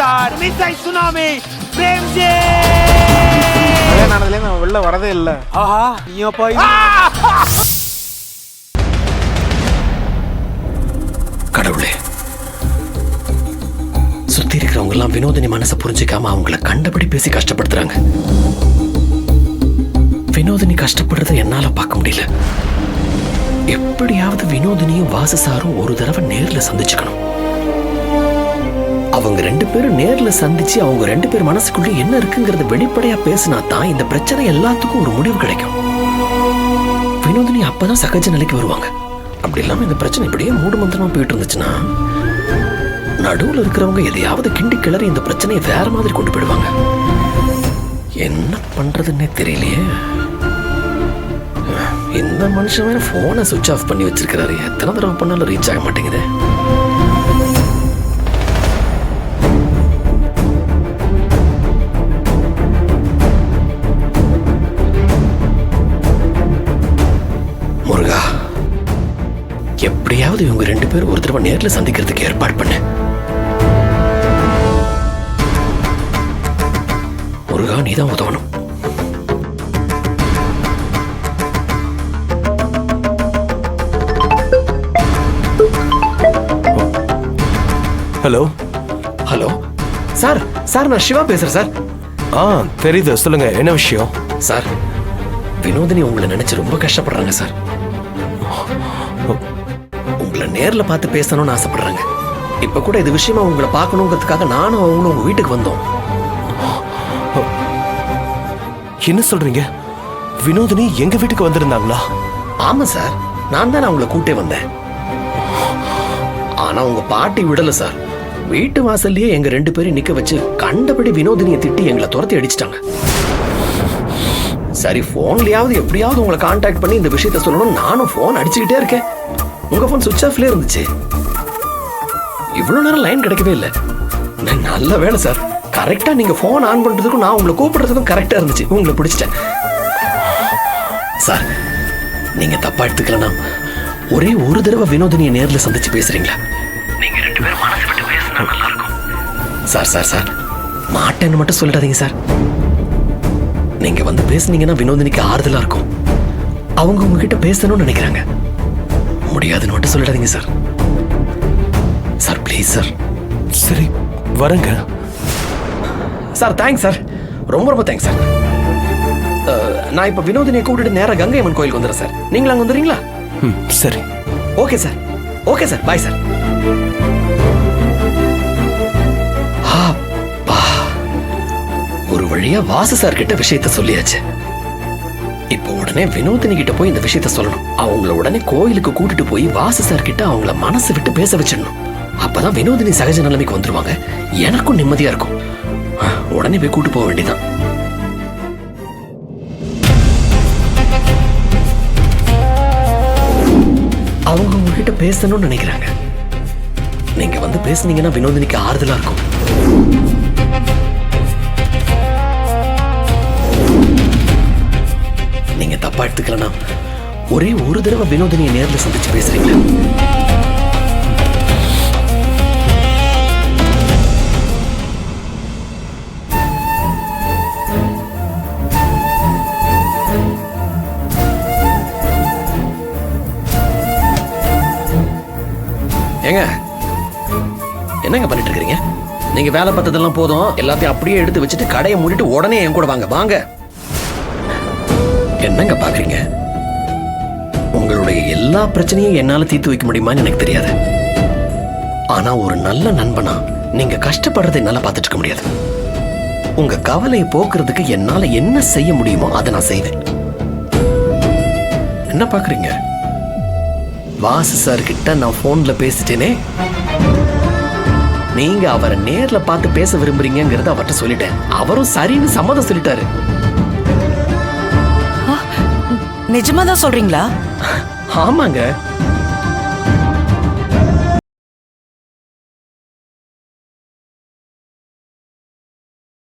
Sir மிஸ்ஸை tsunami Premji கல்யாணம் நான் வெளில வரதே இல்ல. ஆஹா நீயோ போய் கடவுளே, சுத்தி இருக்கிறவங்க எல்லாம் வினோதினி மனசை புரிஞ்சுக்காம அவங்கள கண்டபடி பேசி கஷ்டப்படுத்துறாங்க. வினோதினி கஷ்டப்படுறத என்னால பார்க்க முடியல. எப்படியாவது வினோதினியும் வாசு சாரும் ஒரு தடவை நேர்ல சந்திச்சுக்கணும். அவங்க 2 பேரும் நேர்ல சந்திச்சு அவங்க 2 பேர் மனசுக்குள்ள என்ன இருக்குங்கிறத வெளிப்படையா பேசினா தான் இந்த பிரச்சனை எல்லாத்துக்கும் ஒரு முடிவு கிடைக்கும். வினோதினி அப்பதான் சகஜ நிலைக்கு வருவாங்க. அப்படி இல்லாம இந்த பிரச்சனை இப்படியே மூடு மந்திரமா போயிட்டு இருந்துச்சுன்னா நடுவுல இருக்கிறவங்க எதையாவது கிண்டி கிளறி இந்த பிரச்சனையை வேற மாதிரி கொண்டு போயிடுவாங்க. என்ன பண்றதுன்னே தெரியலையே. இந்த மனுஷன் போனை சுவிட்ச் ஆஃப் பண்ணி வச்சிருக்கிறாரு. எத்தனை தடவை பண்ணாலும் ரீச் ஆக மாட்டேங்குது. முருகா, எப்படியாவது இவங்க 2 பேரும் ஒரு தடவை நேர்ல சந்திக்கிறதுக்கு ஏற்பாடு பண்ணு. முருகா, நீதான் உதவணும். Hello hello sir. சார் நான் சிவா பேசுறேன் சார். தெரியுது, சொல்லுங்க, என்ன விஷயம்? சார், வினோதினி உங்களை நினைச்சு ரொம்ப கஷ்டப்படுறாங்க சார். உங்களை நேர்ல பார்த்து பேசணும்னு ஆசைப்படுறாங்க. இப்ப கூட இது விஷயமா உங்களை பார்க்கணுங்கிறதுக்காக நானும் அவங்களும் உங்க வீட்டுக்கு வந்தோம். என்ன சொல்றீங்க? வினோதினி எங்க வீட்டுக்கு வந்திருந்தாங்களா? ஆமா சார், நான் தான் அவங்களை கூட்டே வந்தேன். ஆனா உங்க பாட்டி விடல சார். வீட்டு வாசல்லயே எங்க 2 பேரும் நிக்க வச்சு கண்டபடி வினோதினியை திட்டி எங்களை துரத்தி அடிச்சிட்டாங்க. சரி, போன்லயாவது எப்படியாவது உங்களை கான்டாக்ட் பண்ணி இந்த விஷயத்த சொல்லணும். நானும் போன் அடிச்சுக்கிட்டே இருக்கேன். உங்க போன் சுவிட்ச் ஆஃப்ல இருந்துச்சு. இவ்வளவு நேரம் லைன் கிடைக்கவே இல்லை. நல்ல வேலை சார், கரெக்டா நீங்க போன் ஆன் பண்றதுக்கும் நான் உங்களை கூப்பிடுறதுக்கும் கரெக்டா இருந்துச்சு. உங்களை பிடிச்சிட்டேன் சார். நீங்க தப்பா எடுத்துக்கலனா ஒரே ஒரு தடவை வினோதினியை நேர்ல சந்திச்சு பேசுறீங்களா? நீங்க 2 பேரும் மனசு விட்டு பேசினா நல்லா இருக்கும் சார். சார் சார் மாட்டேன்னு மட்டும் சொல்லிடாதீங்க சார். நீங்க வந்து பேசுனீங்கன்னா வினோதினிக்கு ஆறுதலா இருக்கும். அவங்க உங்ககிட்ட பேசணும்னு நினைக்கிறாங்க. முடியாதுன்னு மட்டும் சொல்லிடாதீங்க சார். Sir please sir. சரி, வரங்க சார். தேங்க்ஸ் சார், ரொம்ப ரொம்ப தேங்க்ஸ் சார். நான் இப்ப வினோதினியை கூட்டிட்டு நேரா கங்கை அம்மன் கோயிலுக்கு வந்துடுறேன் சார். நீங்களும் அங்க வந்துடுறீங்களா? சரி, okay sir. Okay sir, bye sir. ஒரு வழியா வாசு சார் கிட்ட விஷயத்த சொல்லியாச்சு. இப்போ உடனே வினோதினி கிட்ட போய் இந்த விஷயத்த சொல்லணும். அவங்கள உடனே கோயிலுக்கு கூட்டிட்டு போய் வாசு சார் கிட்ட அவங்கள மனசு விட்டு பேச வச்சிடணும். அப்பதான் வினோதினி சகஜ நிலைமைக்கு வந்துருவாங்க. எனக்கும் நிம்மதியா இருக்கும். உடனே போய் கூட்டு போக வேண்டியதான். அவங்க உங்ககிட்ட பேசணும்னு நினைக்கிறாங்க. நீங்க வந்து பேசுனீங்கன்னா வினோதினிக்கு ஆறுதலா இருக்கும். நீங்க தப்பா எடுத்துக்கலனா ஒரே ஒரு தடவை வினோதினியை நேர்ல சந்திச்சு பேசுறீங்களா? ஏங்க, என்னங்க பண்ணிட்டு இருக்கீங்க? நீங்க வேலை பார்த்ததெல்லாம் போதும். எல்லாத்தையும் அப்படியே எடுத்து வச்சுட்டு கடையை மூடிட்டு உடனே என் கூட வாங்க. வாங்க. என்னங்க பாக்குறீங்க? உங்களுடைய எல்லா பிரச்சனையும் என்னால தீர்த்து வைக்க முடியுமான்னு எனக்கு தெரியாது. ஆனா ஒரு நல்ல நண்பனா நீங்க கஷ்டப்படுறதை என்னால பார்த்துட்டு இருக்க முடியாது. உங்க கவலையை போக்குறதுக்கு என்னால என்ன செய்ய முடியுமோ அதை நான் செய்வேன். என்ன பாக்குறீங்க? வாசு சார் கிட்ட நான் போன்ல பேசிட்டேனே. நீங்க அவரை நேர்ல பார்த்து பேச விரும்புறீங்கிறத அவர்கிட்ட சொல்லிட்டேன். அவரும் சரின்னு சம்மதம் சொல்லிட்டாரு. நிஜமா தான் சொல்றீங்களா? ஆமாங்க.